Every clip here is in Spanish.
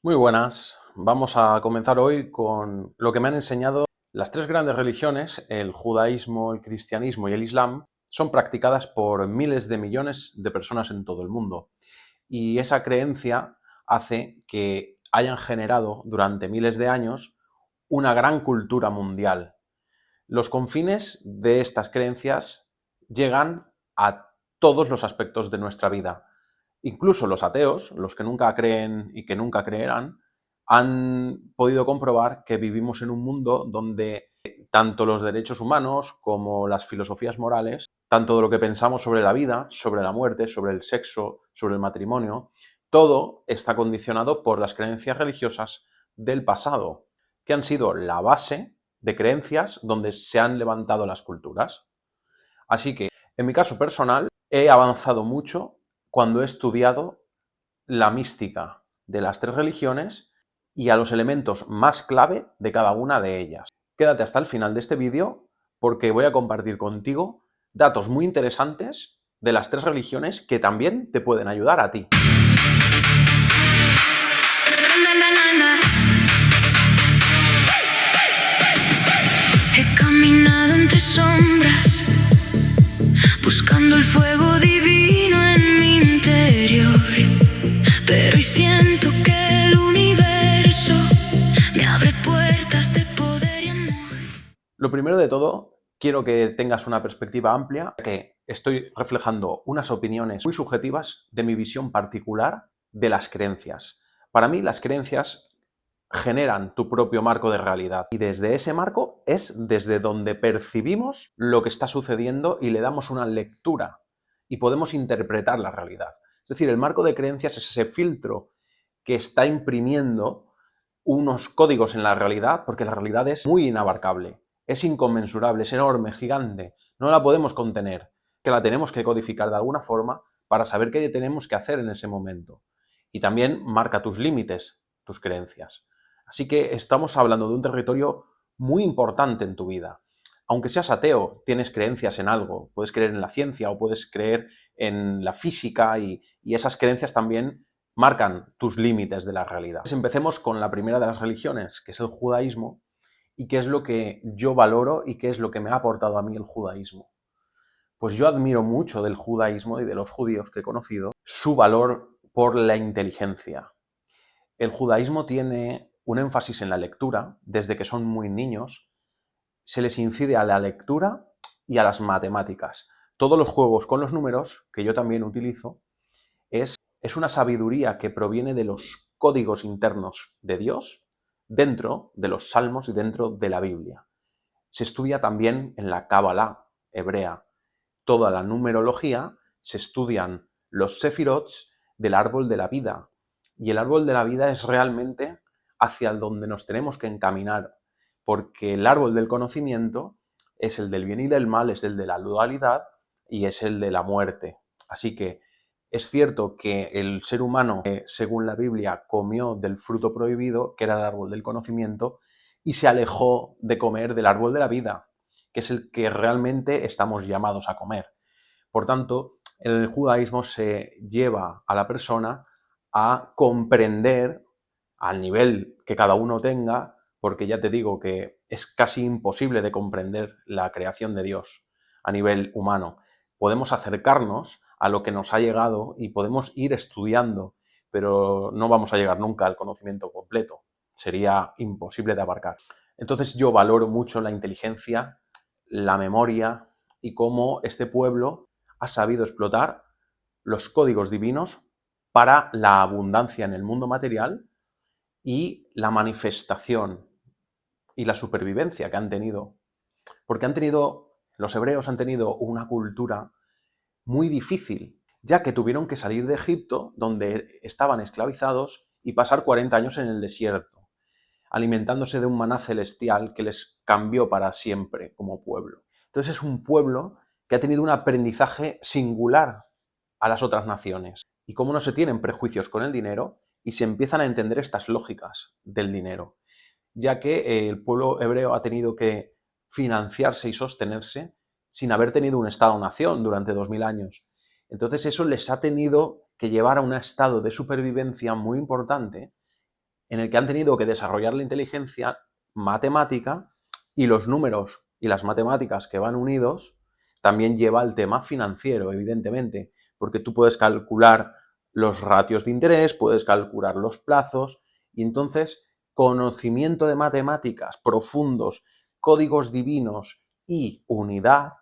Muy buenas. Vamos a comenzar hoy con lo que me han enseñado las tres grandes religiones, el judaísmo, el cristianismo y el islam, son practicadas por miles de millones de personas en todo el mundo. Y esa creencia hace que hayan generado durante miles de años una gran cultura mundial. Los confines de estas creencias llegan a todos los aspectos de nuestra vida. Incluso los ateos, los que nunca creen y que nunca creerán, han podido comprobar que vivimos en un mundo donde tanto los derechos humanos como las filosofías morales, tanto de lo que pensamos sobre la vida, sobre la muerte, sobre el sexo, sobre el matrimonio, todo está condicionado por las creencias religiosas del pasado, que han sido la base de creencias donde se han levantado las culturas. Así que, en mi caso personal, he avanzado mucho cuando he estudiado la mística de las tres religiones y a los elementos más clave de cada una de ellas. Quédate hasta el final de este vídeo porque voy a compartir contigo datos muy interesantes de las tres religiones que también te pueden ayudar a ti. He caminado entre sombras, buscando el fuego divino en mi interior, pero hoy siento que el universo me abre puertas de poder y amor. Lo primero de todo, quiero que tengas una perspectiva amplia, que estoy reflejando unas opiniones muy subjetivas de mi visión particular de las creencias. Para mí, las creencias generan tu propio marco de realidad y desde ese marco es desde donde percibimos lo que está sucediendo y le damos una lectura y podemos interpretar la realidad. Es decir, el marco de creencias es ese filtro que está imprimiendo unos códigos en la realidad, porque la realidad es muy inabarcable, es inconmensurable, es enorme, gigante, no la podemos contener, que la tenemos que codificar de alguna forma para saber qué tenemos que hacer en ese momento. Y también marca tus límites, tus creencias. Así que estamos hablando de un territorio muy importante en tu vida. Aunque seas ateo, tienes creencias en algo, puedes creer en la ciencia o puedes creer en la física y esas creencias también marcan tus límites de la realidad. Pues empecemos con la primera de las religiones, que es el judaísmo, y qué es lo que yo valoro y qué es lo que me ha aportado a mí el judaísmo. Pues yo admiro mucho del judaísmo y de los judíos que he conocido su valor por la inteligencia. El judaísmo tiene un énfasis en la lectura, desde que son muy niños, se les incide a la lectura y a las matemáticas. Todos los juegos con los números, que yo también utilizo, es una sabiduría que proviene de los códigos internos de Dios dentro de los salmos y dentro de la Biblia. Se estudia también en la Cábala hebrea. Toda la numerología se estudian los sefirots del árbol de la vida. Y el árbol de la vida es realmente hacia donde nos tenemos que encaminar, porque el árbol del conocimiento es el del bien y del mal, es el de la dualidad y es el de la muerte. Así que es cierto que el ser humano, según la Biblia, comió del fruto prohibido, que era el árbol del conocimiento, y se alejó de comer del árbol de la vida, que es el que realmente estamos llamados a comer. Por tanto, en el judaísmo se lleva a la persona a comprender al nivel que cada uno tenga, porque ya te digo que es casi imposible de comprender la creación de Dios a nivel humano. Podemos acercarnos a lo que nos ha llegado y podemos ir estudiando, pero no vamos a llegar nunca al conocimiento completo. Sería imposible de abarcar. Entonces yo valoro mucho la inteligencia, la memoria y cómo este pueblo ha sabido explotar los códigos divinos para la abundancia en el mundo material y la manifestación y la supervivencia que han tenido. Porque los hebreos han tenido una cultura muy difícil, ya que tuvieron que salir de Egipto, donde estaban esclavizados, y pasar 40 años en el desierto, alimentándose de un maná celestial que les cambió para siempre como pueblo. Entonces es un pueblo que ha tenido un aprendizaje singular a las otras naciones. Y cómo no se tienen prejuicios con el dinero y se empiezan a entender estas lógicas del dinero, ya que el pueblo hebreo ha tenido que financiarse y sostenerse sin haber tenido un Estado-nación durante 2000 años. Entonces eso les ha tenido que llevar a un estado de supervivencia muy importante en el que han tenido que desarrollar la inteligencia matemática, y los números y las matemáticas que van unidos también lleva el tema financiero, evidentemente, porque tú puedes calcular los ratios de interés, puedes calcular los plazos, y entonces conocimiento de matemáticas profundos, códigos divinos y unidad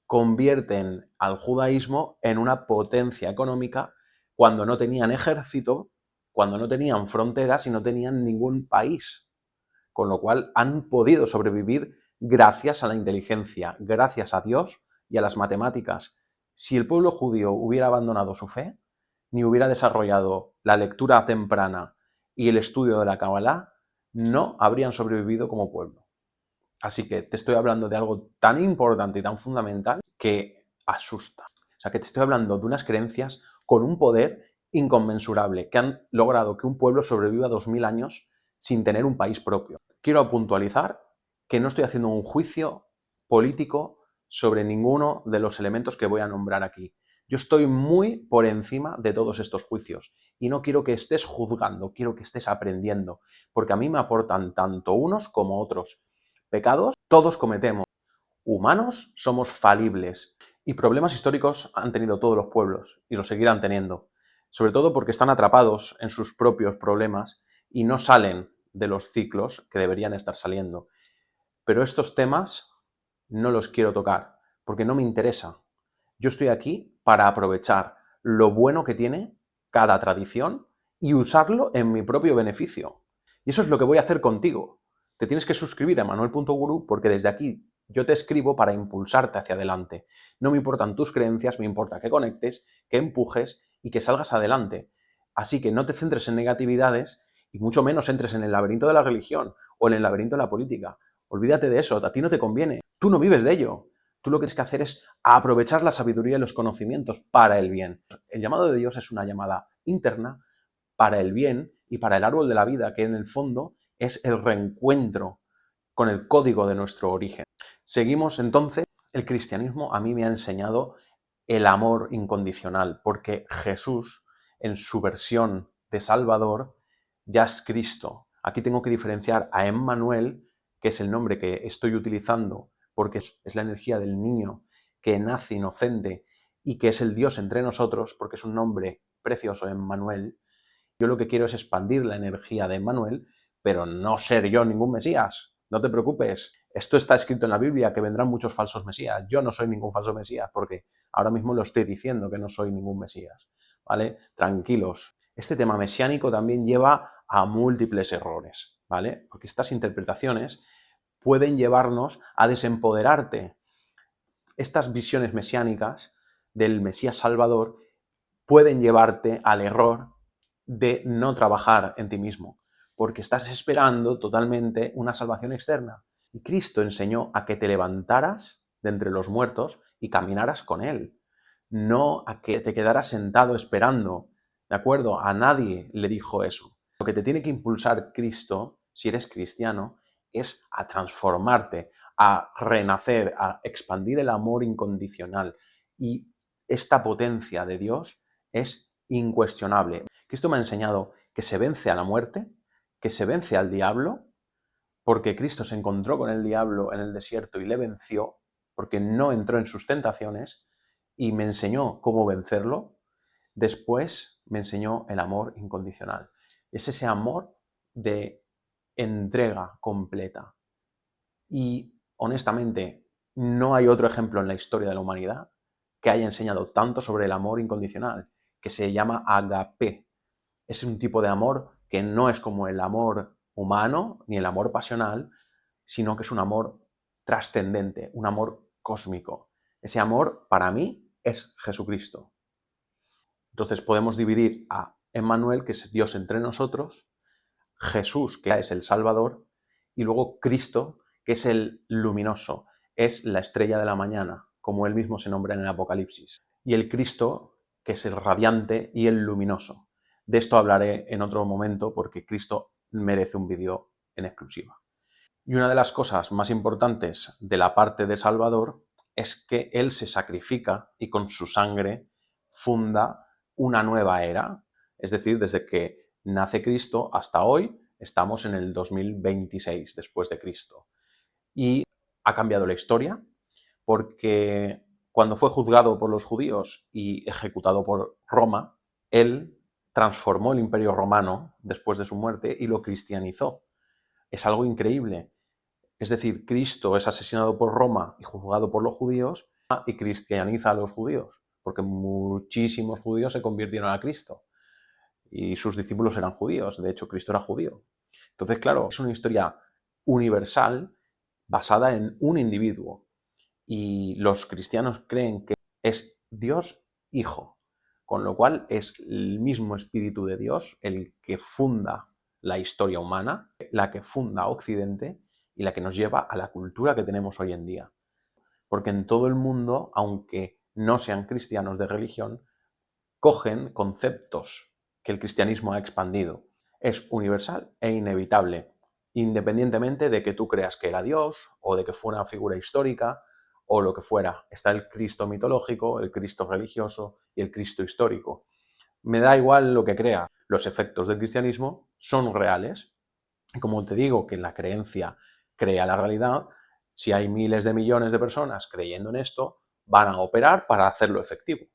convierten al judaísmo en una potencia económica cuando no tenían ejército, cuando no tenían fronteras y no tenían ningún país. Con lo cual han podido sobrevivir gracias a la inteligencia, gracias a Dios y a las matemáticas. Si el pueblo judío hubiera abandonado su fe, ni hubiera desarrollado la lectura temprana y el estudio de la Kabbalah, no habrían sobrevivido como pueblo. Así que te estoy hablando de algo tan importante y tan fundamental que asusta. O sea, que te estoy hablando de unas creencias con un poder inconmensurable, que han logrado que un pueblo sobreviva 2000 años sin tener un país propio. Quiero puntualizar que no estoy haciendo un juicio político sobre ninguno de los elementos que voy a nombrar aquí. Yo estoy muy por encima de todos estos juicios y no quiero que estés juzgando, quiero que estés aprendiendo, porque a mí me aportan tanto unos como otros. Pecados todos cometemos. Humanos somos falibles y problemas históricos han tenido todos los pueblos y los seguirán teniendo, sobre todo porque están atrapados en sus propios problemas y no salen de los ciclos que deberían estar saliendo. Pero estos temas no los quiero tocar porque no me interesa. Yo estoy aquí para aprovechar lo bueno que tiene cada tradición y usarlo en mi propio beneficio. Y eso es lo que voy a hacer contigo. Te tienes que suscribir a manuel.guru porque desde aquí yo te escribo para impulsarte hacia adelante. No me importan tus creencias, me importa que conectes, que empujes y que salgas adelante. Así que no te centres en negatividades y mucho menos entres en el laberinto de la religión o en el laberinto de la política. Olvídate de eso, a ti no te conviene. Tú no vives de ello. Tú lo que tienes que hacer es aprovechar la sabiduría y los conocimientos para el bien. El llamado de Dios es una llamada interna para el bien y para el árbol de la vida, que en el fondo es el reencuentro con el código de nuestro origen. Seguimos entonces. El cristianismo a mí me ha enseñado el amor incondicional, porque Jesús, en su versión de Salvador, ya es Cristo. Aquí tengo que diferenciar a Emmanuel, que es el nombre que estoy utilizando, porque es la energía del niño que nace inocente y que es el Dios entre nosotros, porque es un nombre precioso, Emmanuel. Yo lo que quiero es expandir la energía de Emmanuel, pero no ser yo ningún Mesías. No te preocupes. Esto está escrito en la Biblia, que vendrán muchos falsos Mesías. Yo no soy ningún falso Mesías, porque ahora mismo lo estoy diciendo que no soy ningún Mesías. ¿Vale? Tranquilos. Este tema mesiánico también lleva a múltiples errores, ¿vale? Porque estas interpretaciones pueden llevarnos a desempoderarte. Estas visiones mesiánicas del Mesías Salvador pueden llevarte al error de no trabajar en ti mismo, porque estás esperando totalmente una salvación externa. Y Cristo enseñó a que te levantaras de entre los muertos y caminaras con Él, no a que te quedaras sentado esperando, ¿de acuerdo? A nadie le dijo eso. Lo que te tiene que impulsar Cristo, si eres cristiano, es a transformarte, a renacer, a expandir el amor incondicional. Y esta potencia de Dios es incuestionable. Cristo me ha enseñado que se vence a la muerte, que se vence al diablo, porque Cristo se encontró con el diablo en el desierto y le venció, porque no entró en sus tentaciones, y me enseñó cómo vencerlo. Después me enseñó el amor incondicional. Es ese amor de entrega completa. Y honestamente, no hay otro ejemplo en la historia de la humanidad que haya enseñado tanto sobre el amor incondicional, que se llama agape. Es un tipo de amor que no es como el amor humano ni el amor pasional, sino que es un amor trascendente, un amor cósmico. Ese amor, para mí, es Jesucristo. Entonces podemos dividir a Emmanuel, que es Dios entre nosotros, Jesús, que es el Salvador, y luego Cristo, que es el luminoso, es la estrella de la mañana, como él mismo se nombra en el Apocalipsis. Y el Cristo, que es el radiante y el luminoso. De esto hablaré en otro momento porque Cristo merece un vídeo en exclusiva. Y una de las cosas más importantes de la parte de Salvador es que Él se sacrifica y con su sangre funda una nueva era. Es decir, desde que nace Cristo, hasta hoy estamos en el 2026 después de Cristo. Y ha cambiado la historia porque cuando fue juzgado por los judíos y ejecutado por Roma, él transformó el Imperio Romano después de su muerte y lo cristianizó. Es algo increíble. Es decir, Cristo es asesinado por Roma y juzgado por los judíos y cristianiza a los judíos, porque muchísimos judíos se convirtieron a Cristo y sus discípulos eran judíos. De hecho, Cristo era judío. Entonces, claro, es una historia universal basada en un individuo. Y los cristianos creen que es Dios Hijo, con lo cual es el mismo Espíritu de Dios el que funda la historia humana, la que funda Occidente y la que nos lleva a la cultura que tenemos hoy en día. Porque en todo el mundo, aunque no sean cristianos de religión, cogen conceptos que el cristianismo ha expandido. Es universal e inevitable, independientemente de que tú creas que era Dios o de que fuera una figura histórica o lo que fuera. Está el Cristo mitológico, el Cristo religioso y el Cristo histórico. Me da igual lo que creas. Los efectos del cristianismo son reales. Y como te digo que la creencia crea la realidad, si hay miles de millones de personas creyendo en esto, van a operar para hacerlo efectivo.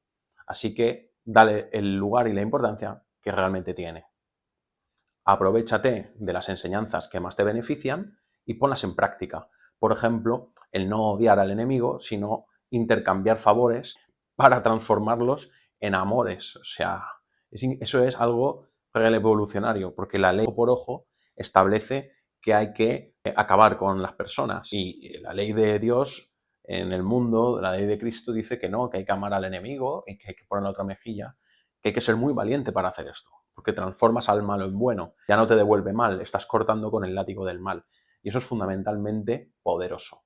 Así que dale el lugar y la importancia que realmente tiene. Aprovéchate de las enseñanzas que más te benefician y ponlas en práctica. Por ejemplo, el no odiar al enemigo, sino intercambiar favores para transformarlos en amores. O sea, eso es algo revolucionario, porque la ley ojo por ojo establece que hay que acabar con las personas. Y la ley de Dios en el mundo, la ley de Cristo, dice que no, que hay que amar al enemigo y que hay que poner la otra mejilla, que hay que ser muy valiente para hacer esto, porque transformas al malo en bueno, ya no te devuelve mal, estás cortando con el látigo del mal. Y eso es fundamentalmente poderoso.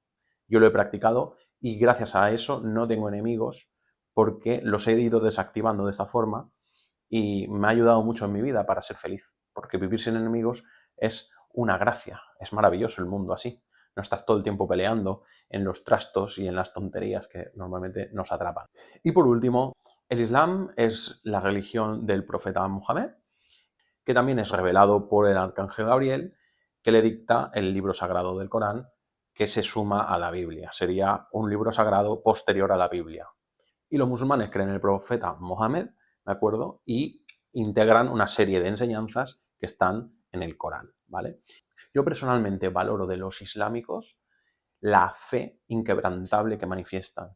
Yo lo he practicado y gracias a eso no tengo enemigos porque los he ido desactivando de esta forma y me ha ayudado mucho en mi vida para ser feliz, porque vivir sin enemigos es una gracia, es maravilloso el mundo así. No estás todo el tiempo peleando en los trastos y en las tonterías que normalmente nos atrapan. Y por último, el Islam es la religión del profeta Mohammed, que también es revelado por el arcángel Gabriel, que le dicta el libro sagrado del Corán, que se suma a la Biblia. Sería un libro sagrado posterior a la Biblia. Y los musulmanes creen en el profeta Mohammed, ¿de acuerdo? Y integran una serie de enseñanzas que están en el Corán, ¿vale? Yo personalmente valoro de los islámicos la fe inquebrantable que manifiestan.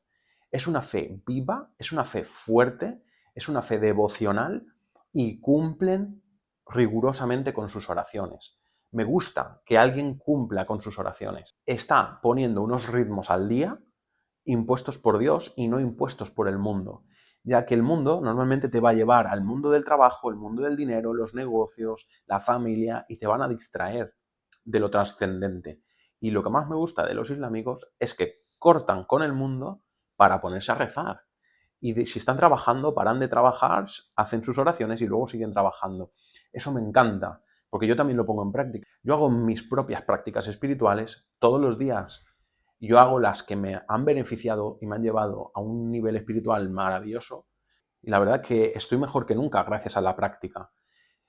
Es una fe viva, es una fe fuerte, es una fe devocional y cumplen rigurosamente con sus oraciones. Me gusta que alguien cumpla con sus oraciones. Está poniendo unos ritmos al día impuestos por Dios y no impuestos por el mundo, ya que el mundo normalmente te va a llevar al mundo del trabajo, el mundo del dinero, los negocios, la familia y te van a distraer de lo trascendente. Y lo que más me gusta de los islámicos es que cortan con el mundo para ponerse a rezar. Y si están trabajando, paran de trabajar, hacen sus oraciones y luego siguen trabajando. Eso me encanta, porque yo también lo pongo en práctica. Yo hago mis propias prácticas espirituales todos los días. Yo hago las que me han beneficiado y me han llevado a un nivel espiritual maravilloso. Y la verdad que estoy mejor que nunca gracias a la práctica.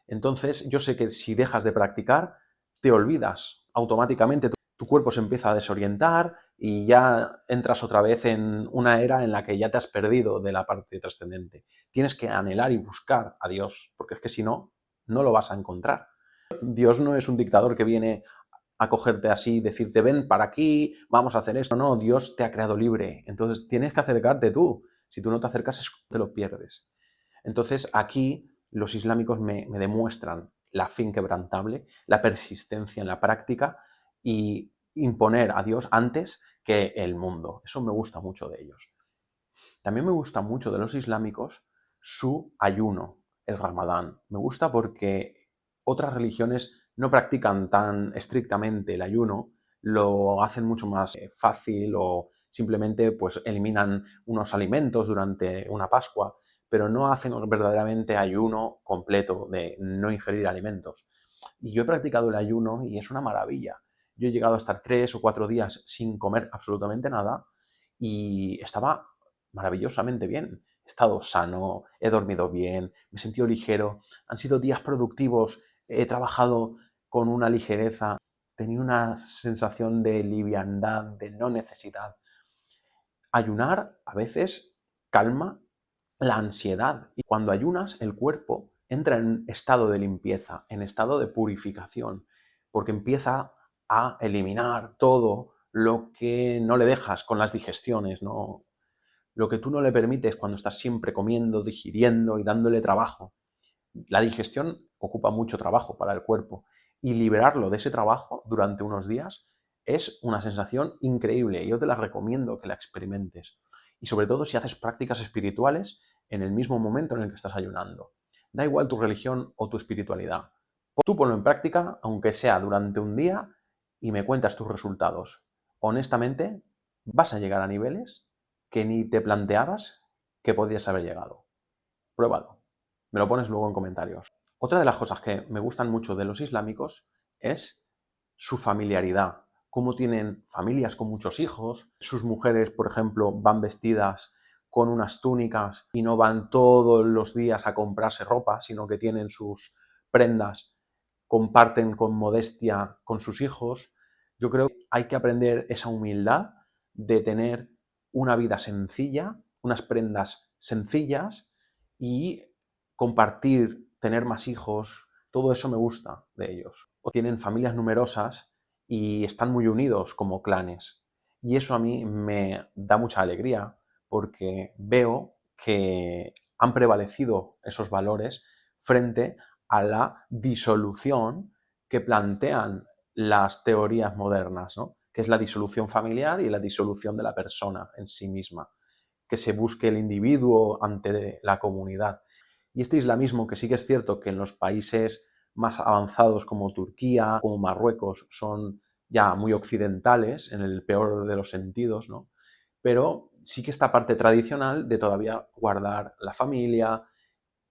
Entonces, yo sé que si dejas de practicar, te olvidas automáticamente. Tu cuerpo se empieza a desorientar y ya entras otra vez en una era en la que ya te has perdido de la parte trascendente. Tienes que anhelar y buscar a Dios, porque es que si no, no lo vas a encontrar. Dios no es un dictador que viene a cogerte así, decirte, ven para aquí, vamos a hacer esto. No, Dios te ha creado libre. Entonces tienes que acercarte tú. Si tú no te acercas, te lo pierdes. Entonces aquí los islámicos me demuestran la fe inquebrantable, la persistencia en la práctica y imponer a Dios antes que el mundo. Eso me gusta mucho de ellos. También me gusta mucho de los islámicos su ayuno, el Ramadán. Me gusta porque otras religiones no practican tan estrictamente el ayuno, lo hacen mucho más fácil o simplemente pues eliminan unos alimentos durante una Pascua, pero no hacen verdaderamente ayuno completo de no ingerir alimentos. Y yo he practicado el ayuno y es una maravilla. Yo he llegado a estar 3 o 4 días sin comer absolutamente nada y estaba maravillosamente bien. estado sano, he dormido bien, me he sentido ligero, han sido días productivos, he trabajado con una ligereza, tenía una sensación de liviandad, de no necesidad. Ayunar a veces calma la ansiedad y cuando ayunas el cuerpo entra en estado de limpieza, en estado de purificación, porque empieza a eliminar todo lo que no le dejas con las digestiones, ¿no? Lo que tú no le permites cuando estás siempre comiendo, digiriendo y dándole trabajo. La digestión ocupa mucho trabajo para el cuerpo y liberarlo de ese trabajo durante unos días es una sensación increíble. Yo te la recomiendo que la experimentes. Y sobre todo si haces prácticas espirituales en el mismo momento en el que estás ayunando. Da igual tu religión o tu espiritualidad. Tú ponlo en práctica, aunque sea durante un día, y me cuentas tus resultados. Honestamente, vas a llegar a niveles que ni te planteabas que podrías haber llegado. Pruébalo. Me lo pones luego en comentarios. Otra de las cosas que me gustan mucho de los islámicos es su familiaridad. Cómo tienen familias con muchos hijos. Sus mujeres, por ejemplo, van vestidas con unas túnicas y no van todos los días a comprarse ropa, sino que tienen sus prendas, comparten con modestia con sus hijos. Yo creo que hay que aprender esa humildad de tener una vida sencilla, unas prendas sencillas y compartir, tener más hijos, todo eso me gusta de ellos. O tienen familias numerosas y están muy unidos como clanes. Y eso a mí me da mucha alegría porque veo que han prevalecido esos valores frente a la disolución que plantean las teorías modernas, ¿no? Que es la disolución familiar y la disolución de la persona en sí misma, que se busque el individuo ante la comunidad. Y este islamismo, que sí que es cierto que en los países más avanzados como Turquía, como Marruecos, son ya muy occidentales, en el peor de los sentidos, ¿no? Pero sí que esta parte tradicional de todavía guardar la familia,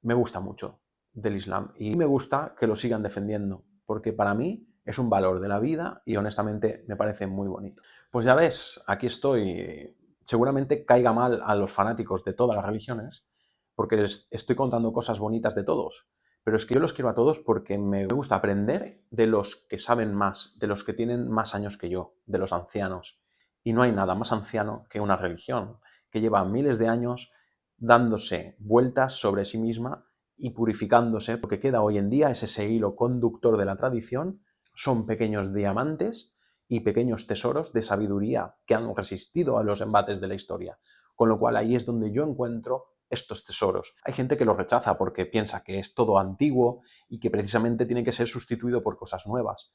me gusta mucho del Islam y me gusta que lo sigan defendiendo, porque para mí es un valor de la vida y honestamente me parece muy bonito. Pues ya ves, aquí estoy, seguramente caiga mal a los fanáticos de todas las religiones, porque les estoy contando cosas bonitas de todos, pero es que yo los quiero a todos porque me gusta aprender de los que saben más, de los que tienen más años que yo, de los ancianos. Y no hay nada más anciano que una religión, que lleva miles de años dándose vueltas sobre sí misma y purificándose. Lo que queda hoy en día es ese hilo conductor de la tradición, son pequeños diamantes y pequeños tesoros de sabiduría que han resistido a los embates de la historia. Con lo cual ahí es donde yo encuentro estos tesoros. Hay gente que lo rechaza porque piensa que es todo antiguo y que precisamente tiene que ser sustituido por cosas nuevas.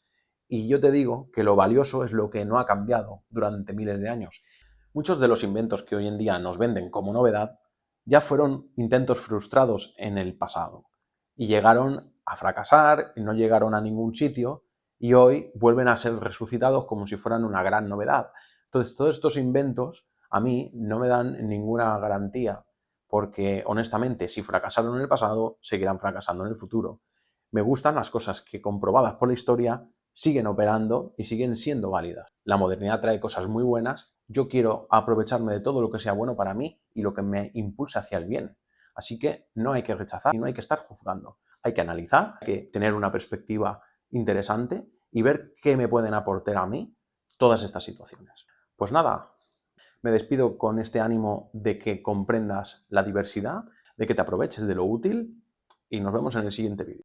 Y yo te digo que lo valioso es lo que no ha cambiado durante miles de años. Muchos de los inventos que hoy en día nos venden como novedad ya fueron intentos frustrados en el pasado y llegaron a fracasar, y no llegaron a ningún sitio y hoy vuelven a ser resucitados como si fueran una gran novedad. Entonces, todos estos inventos a mí no me dan ninguna garantía porque, honestamente, si fracasaron en el pasado, seguirán fracasando en el futuro. Me gustan las cosas que, comprobadas por la historia, siguen operando y siguen siendo válidas. La modernidad trae cosas muy buenas. Yo quiero aprovecharme de todo lo que sea bueno para mí y lo que me impulse hacia el bien. Así que no hay que rechazar y no hay que estar juzgando. Hay que analizar, hay que tener una perspectiva interesante y ver qué me pueden aportar a mí todas estas situaciones. Pues nada, me despido con este ánimo de que comprendas la diversidad, de que te aproveches de lo útil y nos vemos en el siguiente vídeo.